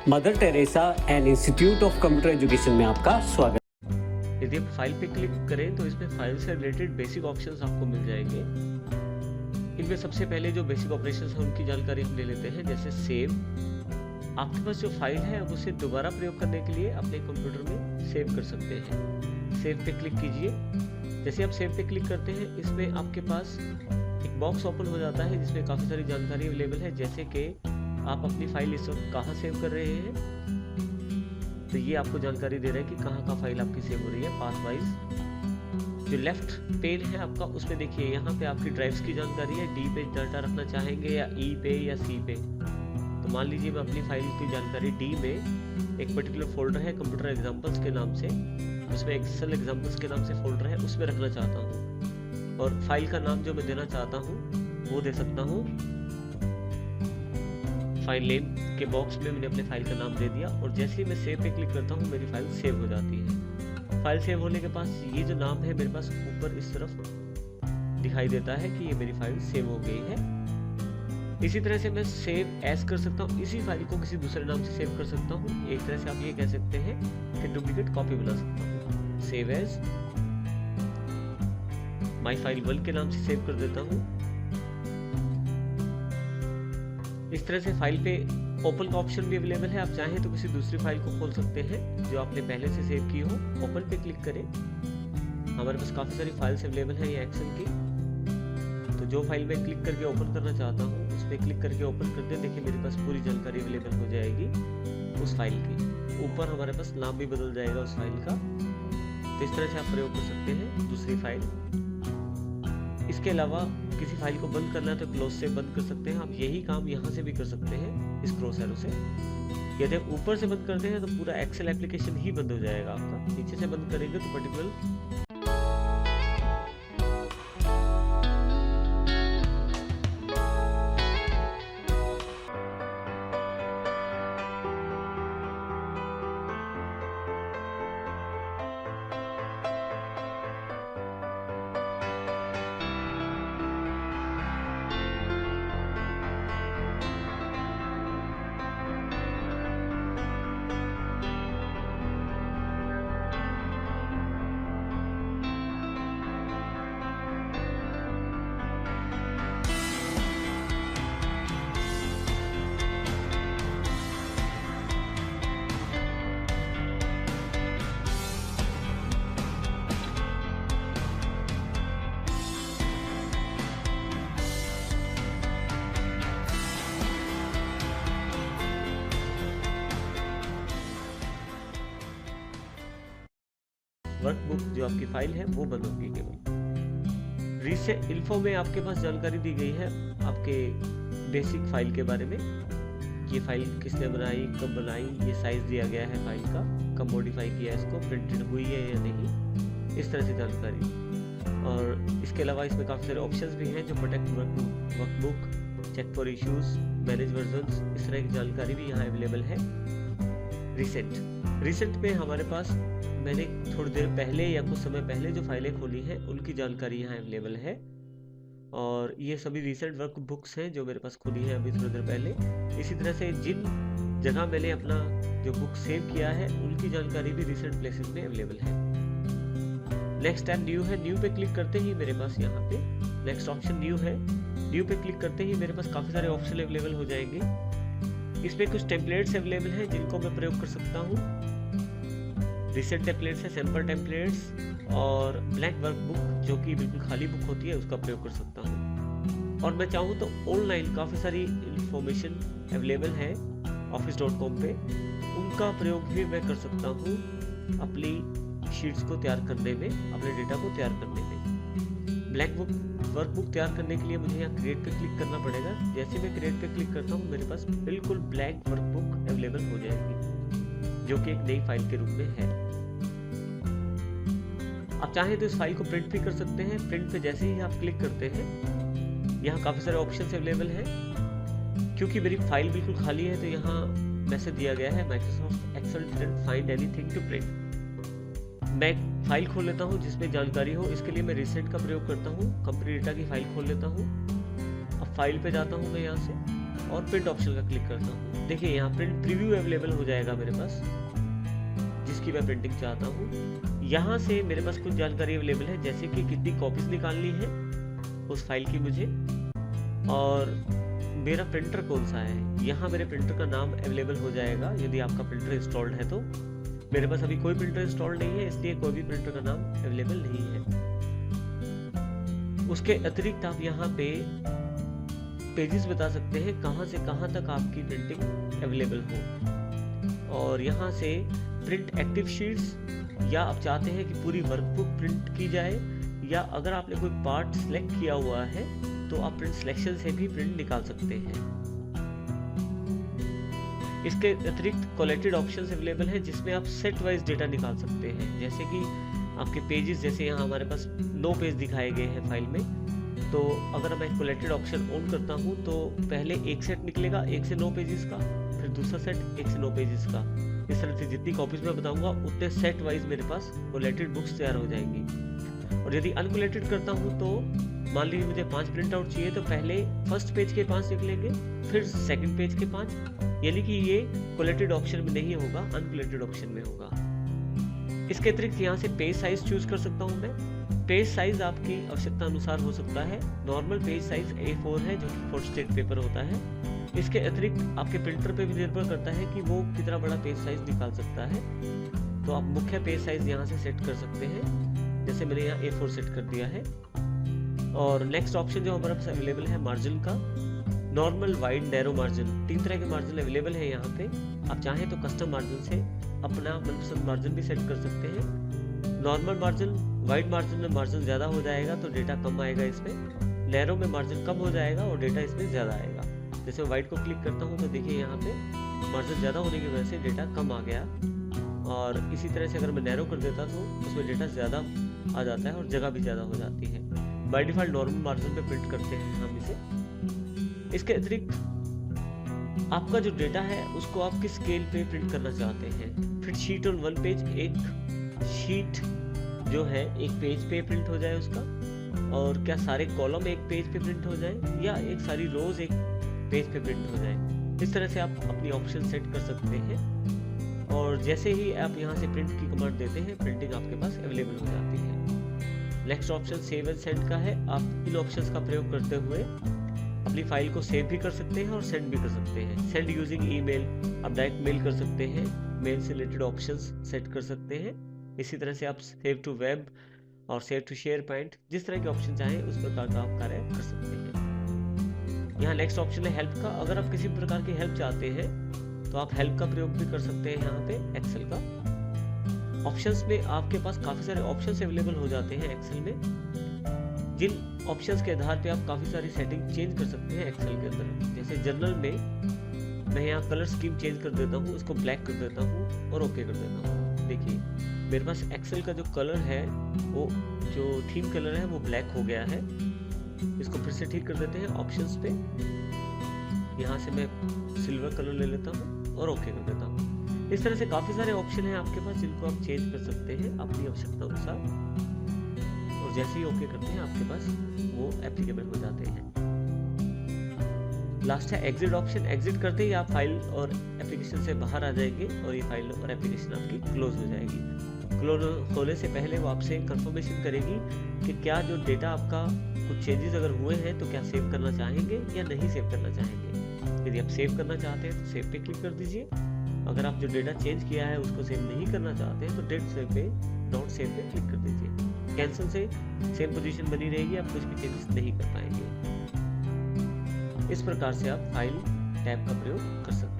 Mother Teresa and institute of computer education में आपका स्वागत। यदि आप फाइल पे क्लिक करें तो इसमें फाइल से रिलेटेड बेसिक ऑप्शंस आपको मिल जाएंगे। इनमें सबसे पहले जो बेसिक ऑपरेशंस हैं उनकी जानकारी हम ले लेते हैं, जैसे सेव। आपके पास जो फाइल है अब उसे दोबारा प्रयोग करने के लिए अपने कंप्यूटर में सेव कर सकते हैं। सेव पे क्लिक कीजिए। जैसे आप सेव पे क्लिक करते हैं इसमें आपके पास एक बॉक्स ओपन हो जाता है जिसमें काफ़ी सारी जानकारी अवेलेबल है, जैसे कि आप अपनी फाइल इस वक्त कहाँ सेव कर रहे हैं। तो ये आपको जानकारी दे रहा है कि कहाँ फाइल आपकी सेव हो रही है पाथ वाइज। जो लेफ्ट पेन है आपका उसमें देखिए यहाँ पे आपकी ड्राइव्स की जानकारी है। डी पे डाटा रखना चाहेंगे या ई पे या सी पे। तो मान लीजिए मैं अपनी फाइल की जानकारी डी में एक पर्टिकुलर फोल्डर है कंप्यूटर एग्जाम्पल्स के नाम से, उसमें एक्सेल एग्जाम्पल्स के नाम से फोल्डर है, उसमें रखना चाहता हूँ। और फाइल का नाम जो मैं देना चाहता हूँ वो दे सकता हूँ। फाइल नेम के बॉक्स में मैंने अपने फाइल का नाम दे दिया और जैसे ही मैं सेव पे क्लिक करता हूँ मेरी फाइल सेव हो जाती है। फाइल सेव होने के पास ये जो नाम है मेरे पास ऊपर इस तरफ दिखाई देता है कि ये मेरी फाइल सेव हो गई है। इसी तरह से मैं सेव एज कर सकता हूँ, इसी फाइल को किसी दूसरे नाम से सेव कर सकता हूँ। एक तरह से आप ये कह सकते हैं कि डुप्लीकेट कॉपी बना सकता हूँ। सेव एज माई फाइल 1 के नाम से सेव कर देता हूँ। इस तरह से फाइल पे ओपन का ऑप्शन भी अवेलेबल है। आप चाहें तो किसी दूसरी फाइल को खोल सकते हैं जो आपने पहले से सेव की हो। ओपन पे क्लिक करें। हमारे पास काफ़ी सारी फाइल्स अवेलेबल है ये एक्सेल की। तो जो फाइल मैं क्लिक करके ओपन करना चाहता हूँ उस पर क्लिक करके ओपन कर दें। देखिए मेरे पास पूरी जानकारी अवेलेबल हो जाएगी उस फाइल की। ऊपर हमारे पास नाम भी बदल जाएगा उस फाइल का। तो इस तरह से आप प्रयोग कर सकते हैं दूसरी फाइल। इसके अलावा किसी फाइल को बंद करना है तो क्लोज से बंद कर सकते हैं। आप यही काम यहाँ से भी कर सकते हैं इस क्रॉस एरो से। यदि आप ऊपर से बंद करते हैं तो पूरा एक्सेल एप्लीकेशन ही बंद हो जाएगा आपका। नीचे से बंद करेंगे तो पर्टिकुलर वर्कबुक जो आपकी फाइल है वो बंद होगी केवल। रीसेट इन्फो में आपके पास जानकारी दी गई है आपके बेसिक फाइल के बारे में। ये फाइल किसने बनाई, कब बनाई, ये साइज दिया गया है फाइल का, कब मॉडिफाई किया इसको, प्रिंटेड हुई है या नहीं, इस तरह से जानकारी। और इसके अलावा इसमें काफ़ी सारे ऑप्शंस भी हैं जो protect workbook, check for issues, manage versions, इस तरह की जानकारी भी यहाँ अवेलेबल है। रिसेंट में हमारे पास मैंने थोड़ी देर पहले या कुछ समय पहले जो फाइलें खोली हैं उनकी जानकारी यहाँ अवेलेबल है। और ये सभी रिसेंट वर्क बुक्स हैं जो मेरे पास खुली है अभी थोड़ी देर पहले। इसी तरह से जिन जगह मैंने अपना जो बुक सेव किया है उनकी जानकारी भी रिसेंट प्लेसेस में अवेलेबल है। नेक्स्ट टैब न्यू है। न्यू पे क्लिक करते ही मेरे पास यहाँ पे नेक्स्ट ऑप्शन न्यू है। न्यू पे क्लिक करते ही मेरे पास काफ़ी सारे ऑप्शन अवेलेबल हो जाएंगे। इसमें कुछ टेम्पलेट्स अवेलेबल हैं जिनको मैं प्रयोग कर सकता हूँ। रिसेंट टेम्पलेट्स है, सैंपल टेम्पलेट्स और ब्लैंक वर्कबुक जो कि बिल्कुल खाली बुक होती है उसका प्रयोग कर सकता हूँ। और मैं चाहूँ तो ऑनलाइन काफ़ी सारी इंफॉर्मेशन अवेलेबल है office.com पे, उनका प्रयोग भी मैं कर सकता हूँ अपनी शीट्स को तैयार करने में, अपने डेटा को तैयार करने में। ब्लैंक वर्कबुक तैयार करने के लिए मुझे यहाँ क्रिएट पे क्लिक करना पड़ेगा। जैसे मैं क्रिएट पे क्लिक करता हूँ मेरे पास बिल्कुल ब्लैंक वर्कबुक अवेलेबल हो जाएगी जो कि एक नई फाइल के रूप में है। आप चाहें तो इस फाइल को प्रिंट भी कर सकते हैं। प्रिंट पे जैसे ही आप क्लिक करते हैं यहाँ काफ़ी सारे ऑप्शंस अवेलेबल हैं। क्योंकि मेरी फाइल बिल्कुल खाली है तो यहाँ मैसेज दिया गया है Microsoft Excel didn't find anything to print. मैं फाइल खोल लेता हूँ जिसमें जानकारी हो। इसके लिए मैं रिसेंट का प्रयोग करता हूँ। कंपनी डेटा की फाइल खोल लेता हूँ। अब फाइल पे जाता हूँ मैं यहाँ से। और प्रिंट ऑप्शन का क्लिक करता हूँ। देखिए यहाँ प्रिंट प्रीव्यू अवेलेबल हो जाएगा मेरे पास, जिसकी मैं प्रिंटिंग चाहता हूँ। यहाँ से मेरे पास कुछ जानकारी अवेलेबल है, जैसे कि कितनी कॉपीज निकालनी है उस फाइल की मुझे, और मेरा प्रिंटर कौन सा है। यहाँ मेरे प्रिंटर का नाम अवेलेबल हो जाएगा यदि आपका प्रिंटर इंस्टॉल्ड है तो। मेरे पास अभी कोई प्रिंटर इंस्टॉल्ड नहीं है, इसलिए कोई भी प्रिंटर का नाम अवेलेबल नहीं है। उसके अतिरिक्त आप यहाँ पे पेजेस बता सकते हैं कहाँ से कहाँ तक आपकी प्रिंटिंग अवेलेबल हो, और यहाँ से प्रिंट एक्टिव शीट्स, या आप चाहते हैं कि पूरी वर्कबुक प्रिंट की जाए, या अगर आपने कोई पार्ट सिलेक्ट किया हुआ है तो आप प्रिंट सिलेक्शन से भी प्रिंट निकाल सकते हैं। इसके अतिरिक्त कोलेटेड ऑप्शंस अवेलेबल हैं, जिसमें आप सेट वाइज डेटा निकाल सकते हैं, जैसे कि आपके पेजेस, जैसे यहाँ हमारे पास 9 पेज दिखाए गए हैं फाइल में। तो अगर मैं कोलेटेड ऑप्शन ऑन करता हूँ तो पहले एक सेट निकलेगा 1 से 9 पेजेस का, फिर दूसरा सेट 1 से 9 पेजेस का। इस तरह से जितनी कॉपीज मैं बताऊंगा उतने सेट वाइज मेरे पास कोलेटेड बुक्स तैयार हो जाएंगी। और यदि अनकोलेटेड करता हूँ तो मान लीजिए मुझे 5 प्रिंट आउट चाहिए, तो पहले फर्स्ट पेज के 5 निकलेंगे, फिर सेकंड पेज के 5, यानी कि ये कोलेटेड ऑप्शन में नहीं होगा, अनकोलेटेड ऑप्शन में होगा। इसके अतिरिक्त यहाँ से पेज साइज चूज कर सकता हूँ मैं। पेज साइज आपकी आवश्यकता अनुसार हो सकता है। नॉर्मल पेज साइज A4 है, जो कि 4 स्टेट पेपर होता है। इसके अतिरिक्त आपके प्रिंटर पे भी निर्भर करता है कि वो कितना बड़ा पेज साइज निकाल सकता है। तो आप मुख्य पेज साइज यहाँ से सेट कर सकते हैं, जैसे मैंने यहाँ A4 सेट कर दिया है। और नेक्स्ट ऑप्शन जो हमारे पास अवेलेबल है मार्जिन का, नॉर्मल, वाइड, नैरो मार्जिन, 3 तरह के मार्जिन अवेलेबल है यहाँ पे। आप चाहें तो कस्टम मार्जिन से अपना मनपसंद मार्जिन भी सेट कर सकते हैं। नॉर्मल मार्जिन, वाइड मार्जिन में मार्जिन ज़्यादा हो जाएगा तो डेटा कम आएगा इसमें। नैरो में मार्जिन कम हो जाएगा और डेटा इसमें ज़्यादा आएगा। जैसे वाइड को क्लिक करता हूँ तो देखिए यहाँ पे मार्जिन ज़्यादा होने की वजह से डेटा कम आ गया, और इसी तरह से अगर मैं नैरो कर देता तो उसमें डेटा ज़्यादा आ जाता है और जगह भी ज़्यादा हो जाती है। बाय डिफ़ॉल्ट नॉर्मल मार्जिन पे प्रिंट करते हैं हम इसे। इसके अतिरिक्त आपका जो डेटा है उसको आप किस स्केल पे प्रिंट करना चाहते हैं। फिट शीट ऑन 1 पेज, एक शीट जो है एक पेज पे प्रिंट हो जाए उसका, और क्या सारे कॉलम एक पेज पे प्रिंट हो जाए, या एक सारी रोज एक पेज पे प्रिंट हो जाए। इस तरह से आप अपनी ऑप्शन सेट कर सकते हैं, और जैसे ही आप यहाँ से प्रिंट की कमांड देते हैं प्रिंटिंग आपके पास अवेलेबल हो जाती है। Next option save and send का है। आप इन ऑप्शंस का प्रयोग करते हुए अपनी फाइल को सेव भी कर सकते हैं और सेंड भी कर सकते हैं। सेंड यूजिंग ईमेल, आप डायरेक्ट मेल कर सकते हैं, मेल से रिलेटेड ऑप्शंस सेट कर सकते हैं। इसी तरह से आप सेव टू वेब और सेव टू शेयर पॉइंट, जिस तरह के ऑप्शन चाहें उस प्रकार का आप कार्य कर सकते हैं। यहाँ नेक्स्ट ऑप्शन है हेल्प का। अगर आप किसी प्रकार की हेल्प चाहते हैं तो आप हेल्प का प्रयोग भी कर सकते हैं। यहाँ पे एक्सेल का ऑप्शंस में आपके पास काफ़ी सारे ऑप्शंस अवेलेबल हो जाते हैं एक्सेल में, जिन ऑप्शंस के आधार पे आप काफ़ी सारी सेटिंग चेंज कर सकते हैं एक्सेल के अंदर। जैसे जनरल में मैं यहाँ कलर स्कीम चेंज कर देता हूँ, इसको ब्लैक कर देता हूँ और ओके कर देता हूँ। देखिए मेरे पास एक्सेल का जो कलर है, वो जो थीम कलर है वो ब्लैक हो गया है। इसको फिर से ठीक कर देते हैं ऑप्शंस पे। यहाँ से मैं सिल्वर कलर ले लेता हूँ और ओके कर देता हूँ। इस तरह से काफ़ी सारे ऑप्शन हैं आपके पास जिनको आप चेंज कर सकते हैं अपनी आवश्यकता अनुसार, और जैसे ही ओके करते हैं आपके पास वो एप्लीकेबल हो जाते हैं। लास्ट है एग्जिट ऑप्शन। एग्जिट करते ही आप फाइल और एप्लीकेशन से बाहर आ जाएंगे और ये फाइल और एप्लीकेशन आपकी क्लोज हो जाएगी। क्लोज होने से पहले वो आपसे कंफर्मेशन करेगी कि क्या जो डेटा आपका कुछ चेंजेस अगर हुए हैं तो क्या सेव करना चाहेंगे या नहीं सेव करना चाहेंगे। यदि आप सेव करना चाहते हैं तो सेव पे क्लिक कर दीजिए। अगर आप जो डेटा चेंज किया है उसको सेव नहीं करना चाहते हैं तो डेट सेव पे, नॉट सेव पे क्लिक कर दीजिए। कैंसिल से सेम पोजीशन बनी रहेगी, आप कुछ भी चेंजेस नहीं कर पाएंगे। इस प्रकार से आप फाइल टैब का प्रयोग कर सकते हैं।